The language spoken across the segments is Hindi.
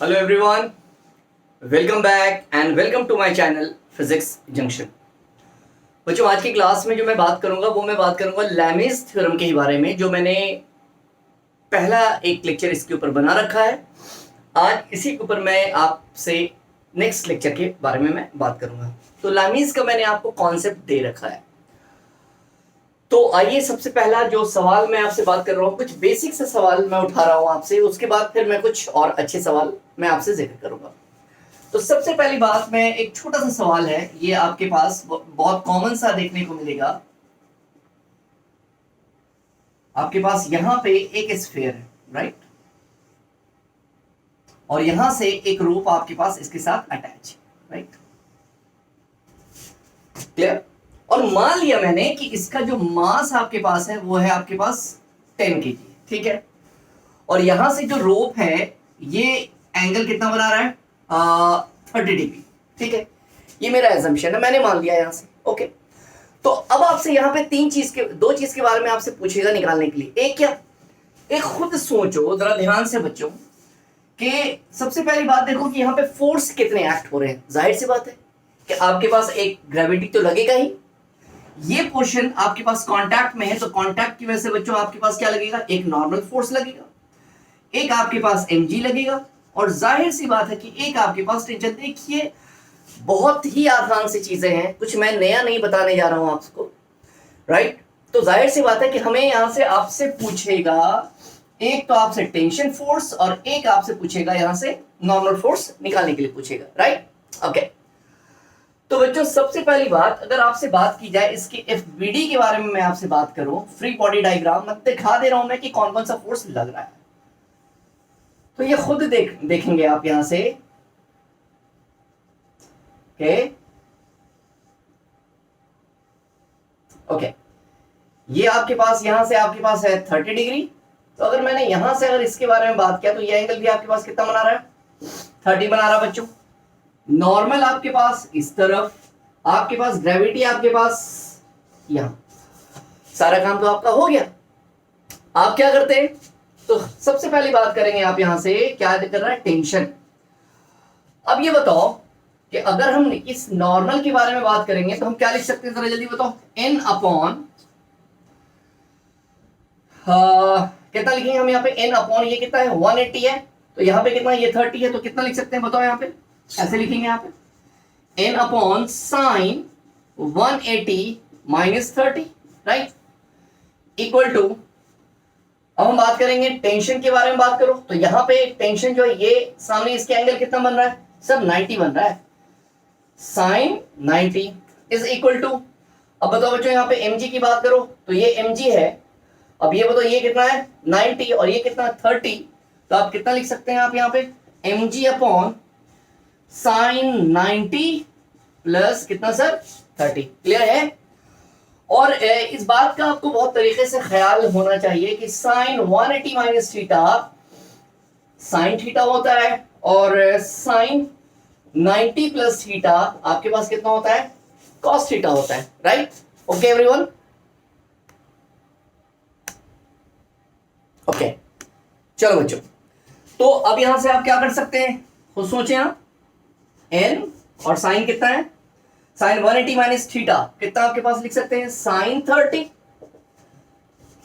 Hello everyone, welcome back and welcome to my channel physics junction. बच्चों, आज की क्लास में जो मैं बात करूंगा लैमीज थ्योरम के ही बारे में, जो मैंने पहला एक लेक्चर इसके ऊपर बना रखा है। आज इसी के ऊपर मैं आपसे नेक्स्ट लेक्चर के बारे में मैं बात करूंगा। तो लैमीज का मैंने आपको कॉन्सेप्ट दे रखा है। तो आइए, सबसे पहला जो सवाल मैं आपसे बात कर रहा हूँ, कुछ बेसिक से सवाल मैं उठा रहा हूँ आपसे, उसके बाद फिर मैं कुछ और अच्छे सवाल मैं आपसे जिक्र करूंगा। तो सबसे पहली बात, मैं एक छोटा सा सवाल है, ये आपके पास बहुत कॉमन सा देखने को मिलेगा। आपके पास यहां पे एक स्फीयर है, राइट, और यहां से एक रूप आपके पास इसके साथ अटैच, राइट, क्लियर। और मान लिया मैंने कि इसका जो मास आपके पास है वो है आपके पास 10 kg, ठीक है। और यहां से जो रोप है ये एंगल कितना बना रहा है, 30 डिग्री, ठीक है। ये मेरा एजम्पशन है, मैंने मान लिया यहां से, ओके। तो अब आपसे यहां पे दो चीज के बारे में आपसे पूछेगा निकालने के लिए। एक क्या, एक खुद सोचो जरा ध्यान से बच्चों, कि सबसे पहली बात देखो कि यहाँ पे फोर्स कितने एक्ट हो रहे हैं। जाहिर सी बात है कि आपके पास एक ग्रेविटी तो लगेगा ही। ये पोर्शन आपके पास कांटेक्ट में है, तो कांटेक्ट की वजह से बच्चों आपके पास क्या लगेगा, एक नॉर्मल फोर्स लगेगा, एक आपके पास mg लगेगा, और जाहिर सी बात है कि एक आपके पास टेंशन। देखिए, बहुत ही आसान सी चीजें हैं, कुछ मैं नया नहीं बताने जा रहा हूं आपको, राइट। तो जाहिर सी बात है कि हमें यहां से आपसे पूछेगा, एक तो आपसे टेंशन फोर्स और एक आपसे पूछेगा यहां से नॉर्मल फोर्स निकालने के लिए पूछेगा, राइट, ओके। तो बच्चों, सबसे पहली बात, अगर आपसे बात की जाए इसके एफबीडी के बारे में, मैं आपसे बात करूं, फ्री बॉडी डायग्राम मैं दिखा दे रहा हूं मैं कि कौन कौन सा फोर्स लग रहा है। तो ये खुद देखेंगे आप यहां से, ओके। ये आपके पास यहां से आपके पास है 30 डिग्री। तो अगर मैंने यहां से अगर इसके बारे में बात किया तो ये एंगल भी आपके पास कितना बना रहा है, 30 बना रहा है बच्चों। नॉर्मल आपके पास इस तरफ, आपके पास ग्रेविटी आपके पास यहां, सारा काम तो आपका हो गया। आप क्या करते हैं, तो सबसे पहली बात करेंगे आप यहां से क्या कर रहा है, टेंशन। अब ये बताओ कि अगर हम इस नॉर्मल के बारे में बात करेंगे तो हम क्या लिख सकते हैं, जरा जल्दी बताओ। n अपॉन कितना लिखेंगे हम यहाँ पे, n अपॉन ये कितना है, 180 है, तो यहाँ पे कितना, ये 30 है, तो कितना लिख सकते हैं बताओ। यहाँ पे ऐसे लिखेंगे, यहाँ पे n upon sine 180 minus 30, right, equal to. अब हम बात करेंगे टेंशन के बारे में बात करो, तो यहाँ पे टेंशन जो है, ये सामने इसके एंगल कितना बन रहा है, सब 90 बन रहा है, साइन 90 इज इक्वल टू। अब बताओ बच्चों, यहाँ पे mg की बात करो तो ये mg है। अब ये बताओ, ये कितना है 90 और ये कितना 30, तो आप कितना लिख सकते हैं आप यहाँ पे, mg अपॉन साइन 90 प्लस कितना सर, 30। क्लियर है। और इस बात का आपको बहुत तरीके से ख्याल होना चाहिए कि sine 180 minus theta sine theta होता है, और साइन 90 प्लस थीटा आपके पास कितना होता है, कॉस थीटा होता है, राइट, ओके एवरीवन, ओके। चलो बच्चों, तो अब यहां से आप क्या कर सकते हैं, खुद सोचें आप। n और साइन कितना है, साइन 180 माइनस थीटा कितना आपके पास लिख सकते हैं, साइन 30,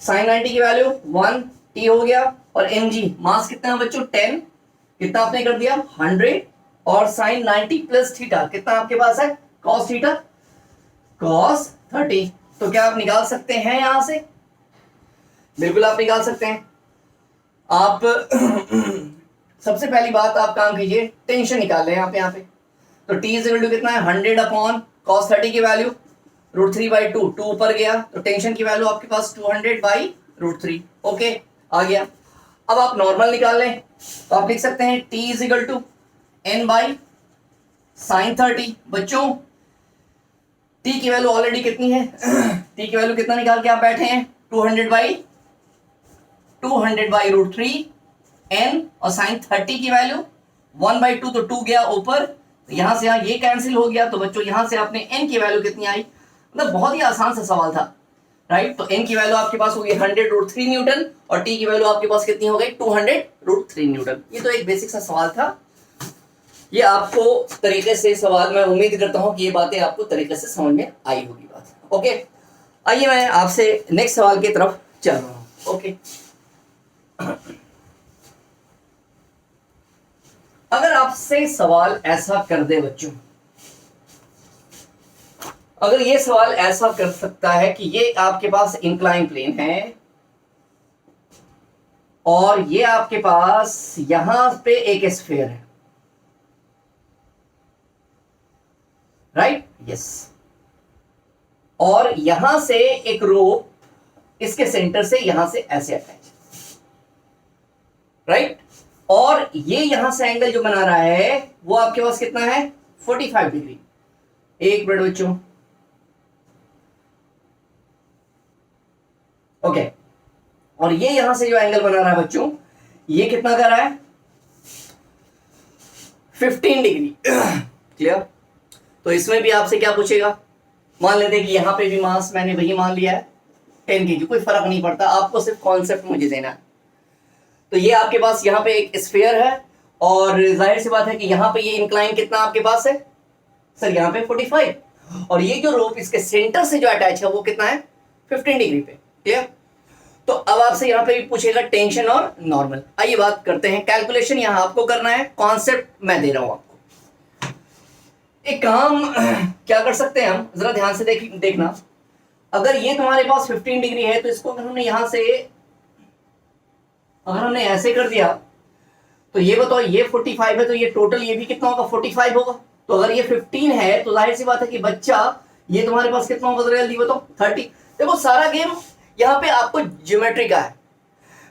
साइन 90 की वैल्यू 1 t हो गया, और mg मास कितना है बच्चों 10, कितना आपने कर दिया 100, और साइन 90 प्लस थीटा कितना आपके पास है, कॉस थीटा, कॉस 30। तो क्या आप निकाल सकते हैं यहां से, बिल्कुल आप निकाल सकते हैं। आप सबसे पहली बात आप काम कीजिए, टेंशन निकाल लें आप यहाँ पे। तो t इज इक्वल टू कितना है, 100 अपॉन कॉस 30 की वैल्यू √3/2, 2 ऊपर गया, तो टेंशन की वैल्यू आपके पास 200/√3, ओके, आ गया। अब आप नॉर्मल निकाल लें, तो आप लिख सकते हैं t is equal to n by sine 30। बच्चों, t की वैल्यू ऑलरेडी कितनी है, t की वैल्यू कितना निकाल के आप बैठे हैं, 200/√3 n, और साइन 30 की वैल्यू 1/2, तो 2 गया ऊपर, तो यहां से यहां ये कैंसिल हो गया, तो बच्चों यहां से आपने n की वैल्यू कितनी आई। मतलब बहुत ही आसान सा सवाल था, राइट। तो n की वैल्यू आपके पास होगी 100√3 न्यूटन और t की वैल्यू आपके पास कितनी हो गई 200√3 न्यूटन। ये तो एक बेसिक सा सवाल था, ये आपको तरीके से सवाल, मैं उम्मीद करता हूं कि ये बातें आपको तरीके से समझ में आई होगी बात। ओके, आइए मैं आपसे नेक्स्ट सवाल की तरफ चल रहा हूं। ओके, अगर आपसे सवाल ऐसा कर दे बच्चों, अगर ये सवाल ऐसा कर सकता है कि ये आपके पास इंक्लाइन प्लेन है और ये आपके पास यहां पे एक स्फीयर है, राइट, यस, और यहां से एक रोप इसके सेंटर से यहां से ऐसे अटैच, राइट, और ये यहां से एंगल जो बना रहा है वो आपके पास कितना है 45 डिग्री। एक मिनट बच्चों, ओके, और ये यहां से जो एंगल बना रहा है बच्चों, ये कितना कर रहा है 15 डिग्री। क्लियर। तो इसमें भी आपसे क्या पूछेगा, मान लेते हैं कि यहां पे भी मास मैंने वही मान लिया है 10 kg, कोई फर्क नहीं पड़ता, आपको सिर्फ कॉन्सेप्ट मुझे देना है। तो ये आपके पास यहाँ पे एक स्फीयर है और जाहिर सी बात है कि यहाँ पे ये इंक्लाइन कितना आपके पास है सर, यहाँ पे 45, और ये जो रोप इसके सेंटर से जो अटैच है वो कितना है 15 डिग्री पे। क्लियर। तो अब आपसे यहाँ पे भी पूछेगा टेंशन और नॉर्मल। आइए बात करते हैं, कैलकुलेशन यहाँ आपको करना है, कॉन्सेप्ट मैं दे रहा हूं आपको। एक काम क्या कर सकते हैं हम, जरा ध्यान से देखना, अगर ये तुम्हारे पास 15 डिग्री है तो इसको अगर हमने यहां से अगर हमने ऐसे कर दिया तो ये बताओ ये 45 है तो ये टोटल ये भी कितना होगा 45 होगा। तो अगर ये 15 है तो जाहिर सी बात है कि बच्चा ये तुम्हारे पास कितना होगा जल्दी बताओ 30। देखो सारा गेम यहाँ पे आपको ज्योमेट्री का है,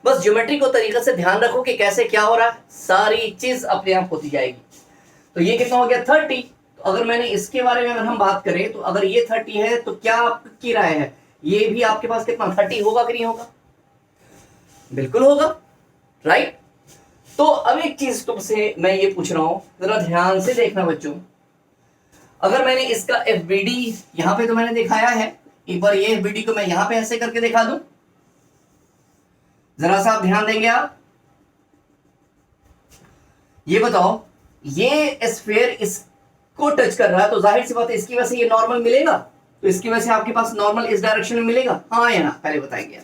बस ज्योमेट्री को तरीके से ध्यान रखो कि कैसे क्या हो रहा है, सारी चीज अपने आप होती जाएगी। तो ये कितना हो गया 30। तो अगर मैंने इसके बारे में अगर हम बात करें तो अगर ये 30 है तो क्या आपकी राय है, ये भी आपके पास कितना 30 होगा कि नहीं होगा, बिल्कुल होगा, राइट। तो अब एक चीज तुमसे मैं ये पूछ रहा हूं, जरा ध्यान से देखना बच्चों, अगर मैंने इसका FBD यहां पे तो मैंने दिखाया है, एक बार ये FBD को मैं यहां पे ऐसे करके दिखा दूं, जरा सा आप ध्यान देंगे आप, ये बताओ ये स्फीयर इसको टच कर रहा है तो जाहिर सी बात है इसकी वजह से ये नॉर्मल मिलेगा, तो इसकी वजह से आपके पास नॉर्मल इस डायरेक्शन में मिलेगा, हाँ या ना, पहले बताएंगे।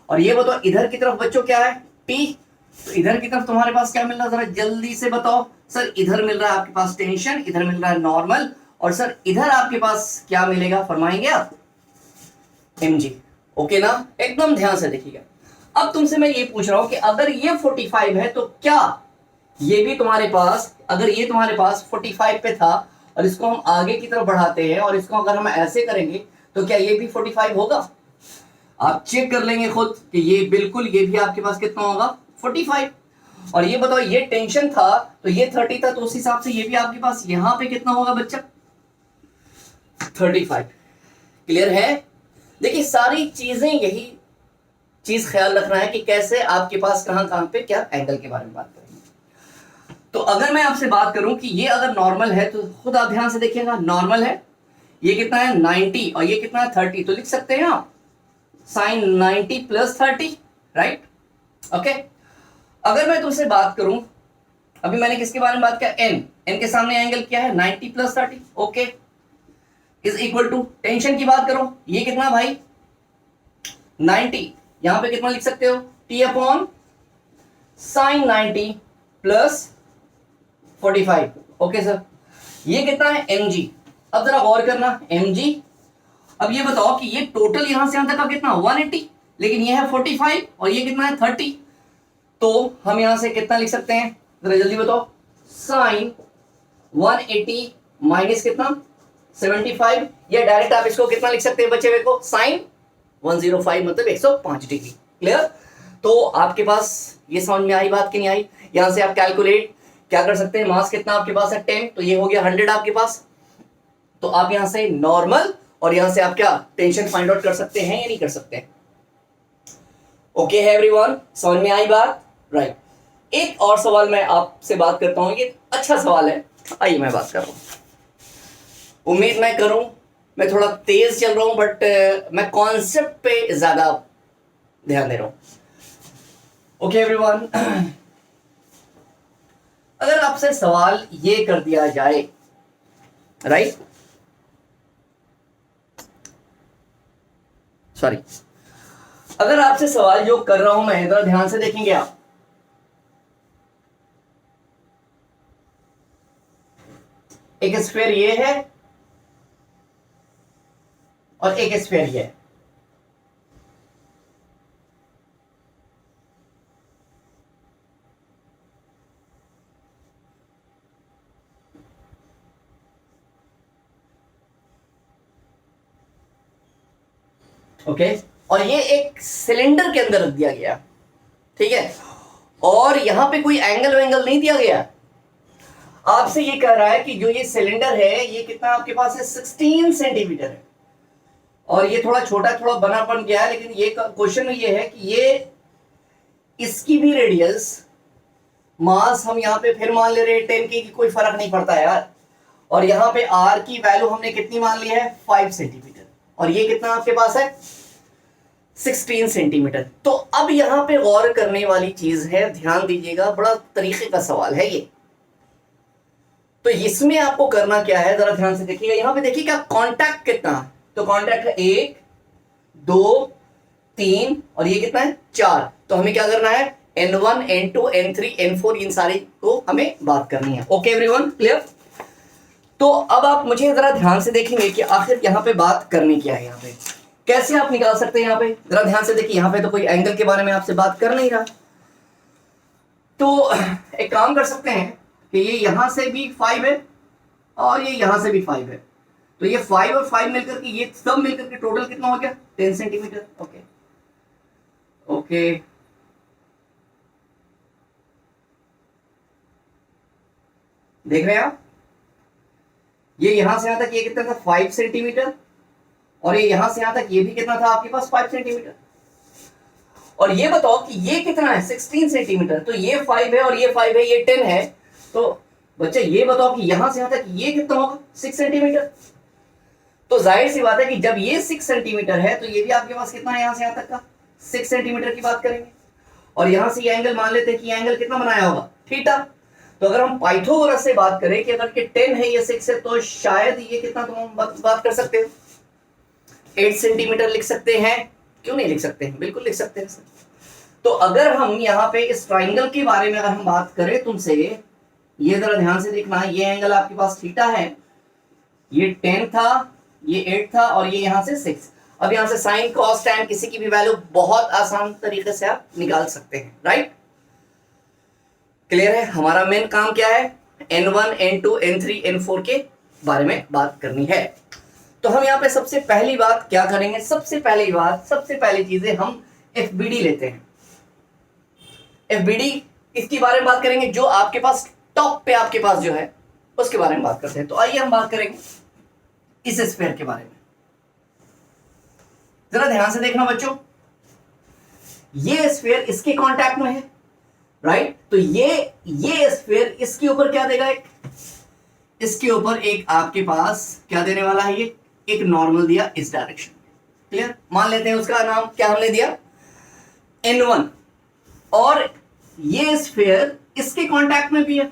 और ये बताओ इधर की तरफ बच्चों क्या है T, तो इधर की तरफ तुम्हारे पास क्या मिल रहा है जरा जल्दी से बताओ सर, इधर मिल रहा है आपके पास टेंशन, इधर मिल रहा है नॉर्मल, और सर इधर आपके पास क्या मिलेगा फरमाएंगे आप, mg। ओके ना, एकदम ध्यान से देखिएगा। अब तुमसे मैं ये पूछ रहा हूं कि अगर ये 45 है तो क्या ये भी तुम्हारे पास, अगर ये तुम्हारे पास 45 पे था और इसको हम आगे की तरफ बढ़ाते हैं और इसको अगर हम ऐसे करेंगे तो क्या ये भी 45 होगा, आप चेक कर लेंगे खुद कि ये बिल्कुल ये भी आपके पास कितना होगा 45। और ये बताओ ये टेंशन था तो ये 30 था, तो उस हिसाब से ये भी आपके पास यहां पे कितना होगा बच्चा 35। क्लियर है। देखिए सारी चीजें यही चीज ख्याल रखना है कि कैसे आपके पास कहां पे क्या एंगल के बारे में बात करेंगे। तो अगर मैं आपसे बात करूं कि ये अगर नॉर्मल है तो खुद आप ध्यान से देखिएगा, नॉर्मल है, ये कितना है 90 और ये कितना है 30, तो लिख सकते हैं आप sin 90 + 30, राइट। ओके, अगर मैं तुमसे बात करूं, अभी मैंने किसके बारे में बात किया, n के सामने एंगल क्या है 90 + 30, okay, is equal to tension की बात करो, ये कितना भाई 90, यहां पे कितना लिख सकते हो T/sin 90 + 45, ओके सर, ये कितना है mg। अब जरा गौर करना mg, अब ये बताओ कि ये टोटल यहां से यहां तक का कितना 180, लेकिन ये है 45 और ये कितना है 30, तो हम यहां से कितना लिख सकते हैं जरा जल्दी बताओ, sin 180 माइनस कितना 75, या डायरेक्ट आप इसको कितना लिख सकते हैं बच्चे को sin 105 मतलब 105 डिग्री। क्लियर। तो आपके पास ये समझ में आई बात कि नहीं आई, यहां से आप कैलकुलेट क्या कर सकते हैं, मास कितना आपके पास है 10, तो ये हो गया 100 आपके पास, तो आप यहां से नॉर्मल और यहां से आप क्या टेंशन फाइंड आउट कर सकते हैं या नहीं कर सकते। ओके है एवरीवन, समझ में आई बात, राइट। एक और सवाल मैं आपसे बात करता हूं, ये अच्छा सवाल है, आइए मैं बात कर रहा हूं, उम्मीद मैं करूं मैं थोड़ा तेज चल रहा हूं, बट मैं कॉन्सेप्ट पे ज्यादा ध्यान दे रहा हूं। ओके एवरीवन, अगर आपसे सवाल ये कर दिया जाए, राइट, सॉरी, अगर आपसे सवाल जो कर रहा हूं मैं, जरा ध्यान से देखेंगे आप, एक स्फीयर ये है और एक स्फीयर ये है। ओके, और ये एक सिलेंडर के अंदर रख दिया गया, ठीक है, और यहां पे कोई एंगल वेंगल नहीं दिया गया। आपसे ये कह रहा है कि जो ये सिलेंडर है ये कितना आपके पास है, 16 सेंटीमीटर है, और ये थोड़ा छोटा थोड़ा बन गया है, लेकिन ये क्वेश्चन ये है कि ये इसकी भी रेडियस, मास हम यहाँ पे फिर मान ले रहे हैं 10 की, कोई फर्क नहीं पड़ता यार, और यहाँ पे आर की वैल्यू हमने कितनी मान ली है, 5 सेंटीमीटर, और ये कितना आपके पास है, 16 सेंटीमीटर। तो अब यहाँ पे गौर करने वाली चीज है, ध्यान दीजिएगा, बड़ा तरीके का सवाल है ये। तो इसमें आपको करना क्या है, जरा ध्यान से देखिएगा, यहाँ पे देखिएगा कॉन्टैक्ट कितना, तो कॉन्टैक्ट है 1 2 3 और ये कितना है 4। तो हमें क्या करना है, N1 N2 N3 N4 इन सारी को हमें बात करनी है। Okay everyone, clear? तो अब आप मुझे जरा ध्यान से देखेंगे कि आखिर यहाँ पे बात करनी क्या है, यहाँ पे कैसे आप निकाल सकते हैं। यहाँ पे जरा ध्यान से देखिए, यहाँ पे तो कोई एंगल के बारे में आपसे बात कर नहीं रहा, तो एक काम कर सकते हैं कि ये यहां से भी 5 है और ये यहां से भी 5 है, तो ये 5 और 5 मिलकर के, ये सब मिलकर के टोटल कितना हो गया, 10 सेंटीमीटर। ओके ओके, देख रहे हैं आप, ये यहां से यहां तक ये कितना था, 5 सेंटीमीटर, और ये यहां से यहां तक ये भी कितना था आपके पास, 5 सेंटीमीटर। और ये बताओ कि ये कितना है, 16 सेंटीमीटर, तो ये 5 है और ये 5 है, ये 10 है, तो बच्चे ये बताओ कि यहां से यहां तक ये कितना होगा, 6 सेंटीमीटर। तो जाहिर सी बात है कि जब ये 6 सेंटीमीटर है तो ये भी आपके पास कितना है, यहां से यहां तक का 6 सेंटीमीटर की बात करेंगे, और यहां से ये एंगल मान लेते हैं कि एंगल कितना बनाया होगा, थीटा। तो अगर हम पाइथागोरस से बात करें कि अगर ये 10 है ये 6 है, तो शायद ये कितना, तो हम बात कर सकते हैं 8 सेंटीमीटर लिख सकते हैं, क्यों नहीं लिख सकते हैं, बिल्कुल लिख सकते हैं सर। तो अगर हम यहाँ पे इस ट्राइंगल के बारे में अगर हम बात करें तुमसे, ये जरा ध्यान से देखना, ये एंगल आपके पास थीटा है, ये 10 था, ये 8 था, और ये यहां से 6। अब यहां से साइन कॉस टैन किसी की भी वैल्यू बहुत आसान तरीके से आप निकाल सकते हैं, राइट? क्लियर है? हमारा मेन काम क्या है, N1 N2 N3 N4 के बारे में बात करनी है। तो हम यहाँ पे सबसे पहली बात क्या करेंगे, सबसे पहली चीजें हम FBD लेते हैं। FBD इसके बारे में बात करेंगे, जो आपके पास टॉप पे आपके पास जो है उसके बारे में बात करते हैं। तो आइए हम बात करेंगे इस स्फीयर के बारे में। जरा ध्यान से देखना बच्चों, ये स्फीयर इसके कांटेक्ट में है, राइट? तो ये स्फीयर इसके ऊपर क्या देगा, इसके ऊपर एक आपके पास क्या देने वाला है, ये एक नॉर्मल दिया इस डायरेक्शन में। क्लियर? मान लेते हैं उसका नाम क्या हमने दिया, N1, और ये स्फीयर इसके कांटेक्ट में भी है,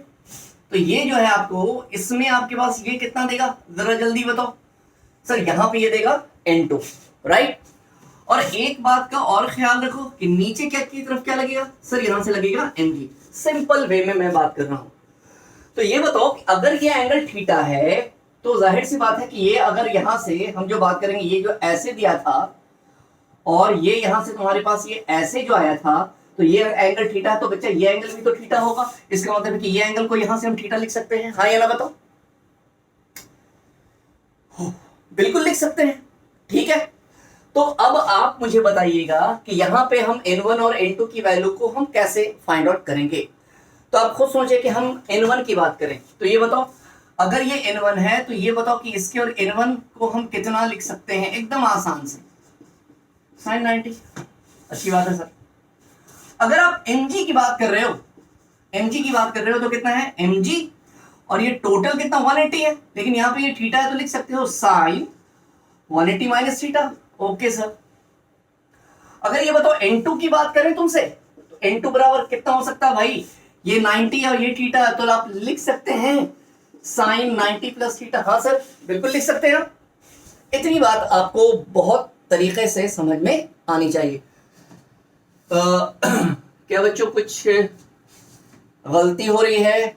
तो ये जो है आपको इसमें आपके पास ये कितना देगा, जरा जल्दी बताओ सर। यहां पे ये देगा N2, राइट? और एक बात का और ख्याल रखो कि नीचे क्या की तरफ क्या लगेगा सर, यहां से लगेगा Mg। सिंपल वे में मैं बात कर रहा हूं। तो ये बताओ कि अगर ये एंगल थीटा है तो जाहिर सी बात है कि ये अगर यहां से हम जो बात करेंगे, ये जो ऐसे दिया था और ये यहां से तुम्हारे पास ये ऐसे जो आया था, तो ये एंगल थीटा है, तो बच्चा ये एंगल भी तो थीटा होगा। इसका मतलब है कि ये एंगल को यहां से हम थीटा लिख सकते हैं, हाँ या ना बताओ? बिल्कुल लिख सकते हैं, ठीक है। तो अब आप मुझे बताइएगा कि यहां पे हम N1 और N2 की वैल्यू को हम कैसे फाइंड आउट करेंगे। तो आप खुद सोचिए कि हम N1 की बात करें, तो ये बताओ अगर ये N1 है तो ये बताओ कि इसके और N1 को हम कितना लिख सकते हैं, एकदम आसान से, sin 90। अच्छी बात है सर। अगर आप mg की बात कर रहे हो, तो कितना है mg, और ये टोटल कितना 180 है, लेकिन यहाँ पे ये थीटा है तो लिख सकते हो sin 180 minus theta. Okay sir. अगर ये बताओ n2 की बात करें तुमसे, तो n2 बराबर कितना हो सकता है भाई, ये 90 और ये थीटा, तो आप लिख सकते हैं साइन 90 प्लस थीटा। हाँ सर बिल्कुल लिख सकते हैं। इतनी बात आपको बहुत तरीके से समझ में आनी चाहिए। क्या बच्चों कुछ गलती हो रही है?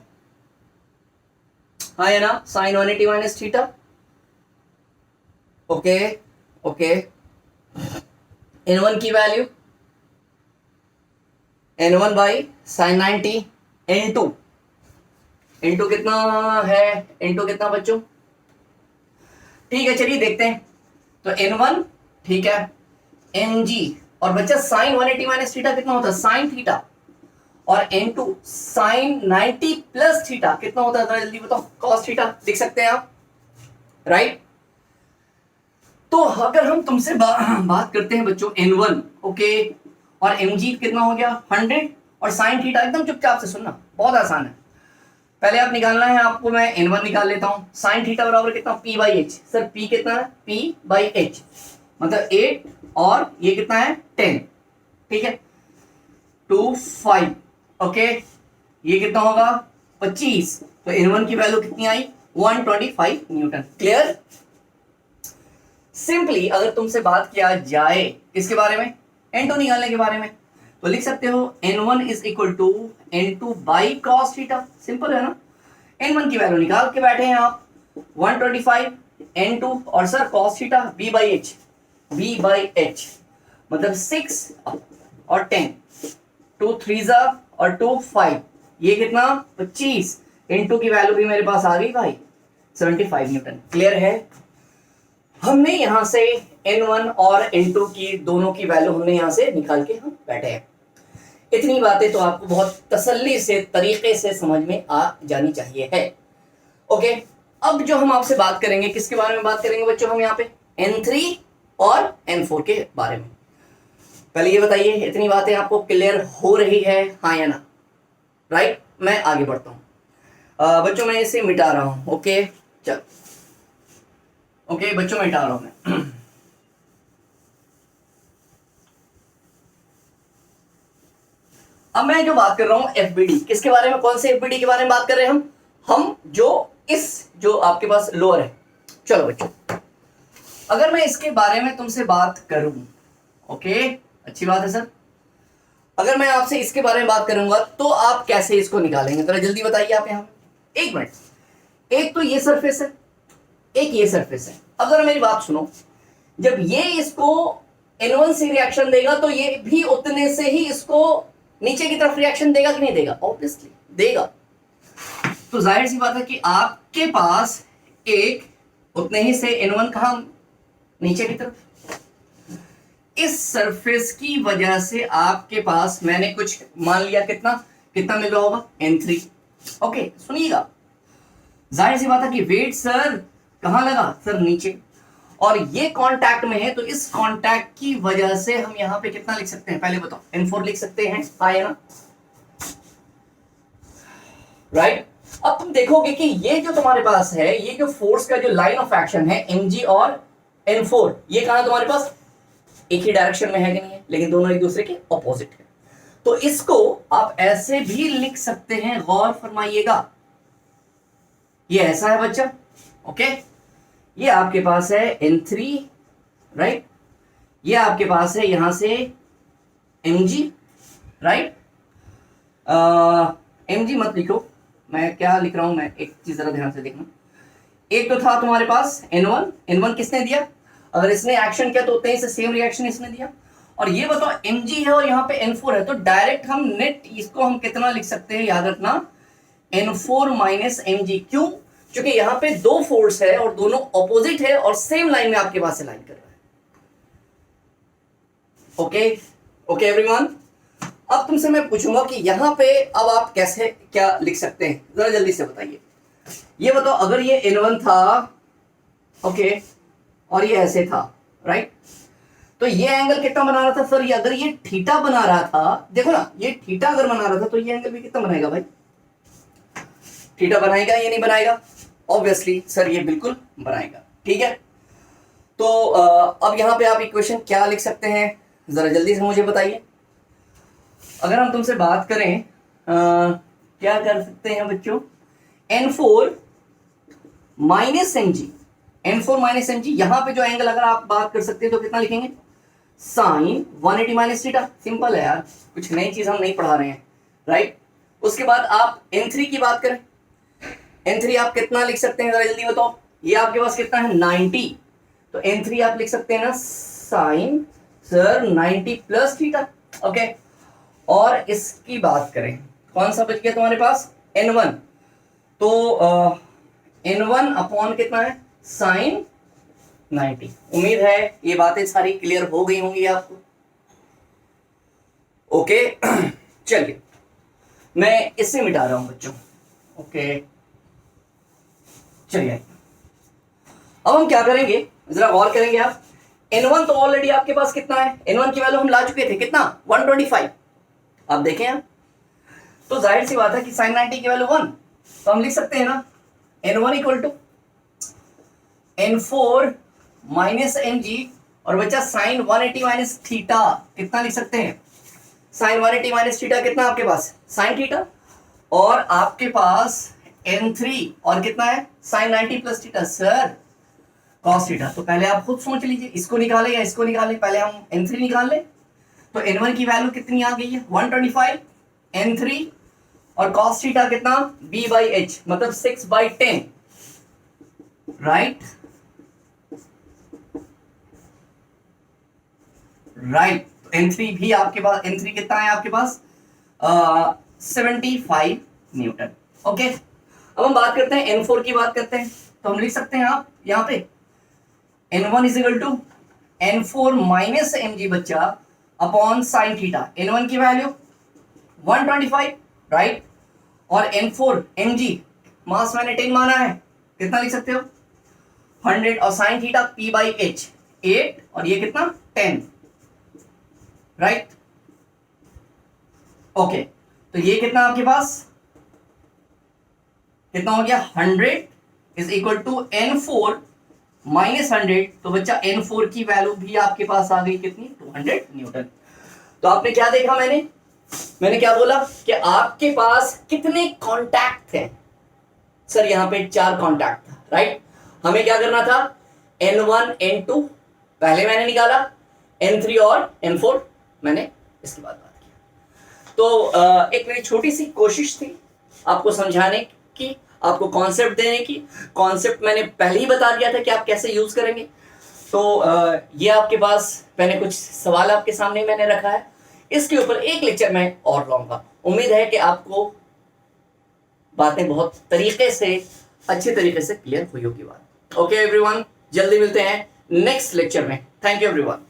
हाँ है ना, sine 180 minus theta. Okay okay. n1 की value n1 by sine 90, n2 कितना है, n2 कितना बच्चों? ठीक है चलिए देखते हैं। तो n1 ठीक है, mg और बच्चा साइन 180 माइनस थीटा कितना होता है, साइन थीटा, और n2 साइन 90 प्लस थीटा कितना होता है, जरा जल्दी बताओ, कॉस थीटा। लिख सकते हैं आप, राइट। तो अगर हम तुमसे बात करते हैं बच्चों n1, ओके, और mg कितना हो गया 100, और साइन थीटा, एकदम चुपचाप से सुनना, बहुत आसान है। पहले आप निकालना है आपको, मैं n1 निकाल लेता हूं। साइन थीटा बराबर कितना, p by H. Sir p कितना है, p बाई एच, मतलब 8 और ये कितना है 10, ठीक है, 2 5, ओके, ये कितना होगा 25। तो n1 की वैल्यू कितनी आई, 125 न्यूटन। क्लियर। सिंपली अगर तुमसे बात किया जाए किसके बारे में, n2 निकालने के बारे में, तो लिख सकते हो n1 is equal to n2 by cos theta. Simple है ना। n1 की वैल्यू निकाल के बैठे हैं आप, 125 n2 और sir cos theta b by H, मतलब 6 और 10, 2 3 और 2 5, ये कितना 25। n2 की वैल्यू भी मेरे पास आ गई भाई 75 न्यूटन। क्लियर है। हमने यहां से n1 और n2 की दोनों की वैल्यू हमने यहां से निकाल के हम बैठे हैं। इतनी बातें तो आपको बहुत तसल्ली से तरीके से समझ में आ जानी चाहिए है। ओके, अब जो हम आपसे बात करेंगे किसके बारे में बात करेंगे बच्चों, हम यहाँ पे n3 और n4 के बारे में। पहले ये बताइए इतनी बातें आपको क्लियर हो रही है, हाँ या ना, राइट। मैं आगे बढ़ता हूं बच्चों, मैं इसे मिटा रहा हूं। ओके चल, ओके बच्चों मैं मिटा रहा हूं मैं। अब मैं जो बात कर रहा हूं एफबीडी, किसके बारे में, कौन से एफबीडी के बारे में बात कर रहे हैं हम जो इस जो आपके पास लोअर है। चलो बच्चों, अगर मैं इसके बारे में तुमसे बात करूं, ओके अच्छी बात है सर, अगर मैं आपसे इसके बारे में बात करूंगा तो आप कैसे इसको निकालेंगे, जरा जल्दी बताइए आप। यहां एक मिनट, एक तो ये सरफेस है, एक ये सरफेस है। अब जरा मेरी बात सुनो, जब ये इसको n1 से रिएक्शन देगा तो ये भी उतने से ही इसको नीचे की तरफ रिएक्शन देगा कि नहीं देगा, ऑब्वियसली देगा। तो जाहिर सी बात है कि आपके पास एक उतने ही से n1 कहां, नीचे की तरफ। इस सरफेस की वजह से आपके पास मैंने कुछ मान लिया, कितना कितना मिल रहा होगा n3। ओके सुनिएगा, जाहिर सी बात है कि वेट सर कहां लगा, सर नीचे, और ये कांटेक्ट में है, तो इस कांटेक्ट की वजह से हम यहां पे कितना लिख सकते हैं, पहले बताओ, n4 लिख सकते हैं, आया ना, राइट। अब तुम देखोगे कि ये जो तुम्हारे पास है, ये जो फोर्स का जो लाइन ऑफ एक्शन है mg और n4, ये कहां तुम्हारे पास एक ही डायरेक्शन में है कि नहीं है, लेकिन दोनों एक दूसरे के ऑपोजिट है। तो इसको आप ऐसे भी लिख सकते हैं, गौर फरमाइएगा, ये ऐसा है बच्चा, ओके, ये आपके पास है n3, राइट, ये आपके पास है यहां से mg, राइट। mg मत लिखो, मैं क्या लिख रहा हूं, मैं एक चीज जरा ध्यान से देखना। एक तो था तुम्हारे पास n1 किसने दिया, अगर इसने एक्शन किया तो उतने से सेम रिएक्शन इसने दिया, और ये बताओ mg है और यहाँ पे n4 है, तो डायरेक्ट हम नेट इसको हम कितना लिख सकते हैं, याद रखना n4 माइनस mg। क्यों, क्योंकि यहाँ पे दो फोर्स है और दोनों ऑपोजिट है और सेम लाइन में आपके पास से लाइन कर रहा है। ओके ओके एवरीवन, अब तुमसे मैं पूछूंगा कि यहाँ पे अब आप कैसे क्या लिख सकते हैं, जरा जल्दी से बताइए। ये बताओ, अगर ये n1 था, ओके, और ये ऐसे था, राइट, तो ये एंगल कितना बना रहा था सर, ये अगर ये थीटा बना रहा था, देखो ना, ये थीटा अगर बना रहा था तो ये एंगल भी कितना बनाएगा भाई, थीटा बनाएगा या नहीं बनाएगा, ऑब्वियसली सर ये बिल्कुल बनाएगा, ठीक है। तो अब यहाँ पे आप इक्वेशन क्या लिख सकते हैं, जरा जल्दी से मुझे बताइए। अगर हम तुमसे बात करें क्या कर सकते हैं बच्चों, N4 minus m g, N4 minus m g, यहां पे जो एंगल अगर आप बात कर सकते हैं तो कितना लिखेंगे, साइन 180 माइनस थीटा। सिंपल है यार, कुछ नई चीज हम नहीं पढ़ा रहे हैं, राइट। उसके बाद आप N3 की बात करें, N3 आप कितना लिख सकते हैं जरा जल्दी बताओ। ये आपके पास कितना है 90, तो N3 आप लिख सकते हैं ना sine sir 90 plus theta, okay. और इसकी बात करें, कौन सा बच गया तुम्हारे पास N1, तो N1 अपॉन कितना है साइन 90। उम्मीद है ये बातें सारी क्लियर हो गई होंगी आपको, ओके। चलिए मैं इससे मिटा रहा हूं बच्चों, ओके। चलिए अब हम क्या करेंगे, जरा गौर करेंगे आप। N1 तो ऑलरेडी आपके पास कितना है, N1 की वैल्यू हम ला चुके थे, कितना 125। आप देखें आप, तो जाहिर सी बात है कि साइन 90 की वैल्यू 1, तो हम लिख सकते हैं ना N1 equal to N4 minus m g, और बच्चा साइन 180 माइनस थीटा, कितना लिख सकते हैं साइन 180 माइनस थीटा, कितना आपके पास साइन थीटा, और आपके पास N3 और कितना है sine 90 plus theta sir cos theta. तो पहले आप खुद सोच लीजिए, इसको निकालें या इसको निकालें, पहले हम N3 निकाल लें। तो N1 की वैल्यू कितनी आ गई है 125, N3 और cos थीटा कितना b बाई एच, मतलब 6/10, राइट राइट। N3 भी आपके पास, N3 कितना है आपके पास 75 न्यूटन, ओके। अब हम बात करते हैं N4 की बात करते हैं, तो हम लिख सकते हैं आप यहाँ पे N1 is equal to N4 minus m g बच्चा अपॉन साइन थीटा। N1 की वैल्यू 125, राइट, और N4 एम जी मास मैंने 10 माना है, कितना लिख सकते हो 100, और sine theta p by H 8, और ये कितना 10, राइट, ओके। तो ये कितना आपके पास कितना हो गया 100 is equal to N4 minus 100, तो बच्चा N4 की वैल्यू भी आपके पास आ गई कितनी 200 न्यूटन। तो आपने क्या देखा, मैंने क्या बोला कि आपके पास कितने कॉन्टैक्ट थे सर, यहां पे 4 कॉन्टैक्ट था, राइट। हमें क्या करना था N1 N2 पहले मैंने निकाला, N3 और N4 मैंने इसके बाद बात किया। तो एक मेरी छोटी सी कोशिश थी आपको समझाने की, आपको कॉन्सेप्ट देने की। कॉन्सेप्ट मैंने पहले ही बता दिया था कि आप कैसे यूज करेंगे। तो ये आपके पास मैंने कुछ सवाल आपके सामने मैंने रखा है, इसके ऊपर एक लेक्चर मैं और लूंगा। उम्मीद है कि आपको बातें बहुत तरीके से अच्छे तरीके से क्लियर हुई होगी बात। ओके एवरीवन, जल्दी मिलते हैं नेक्स्ट लेक्चर में। Thank you everyone.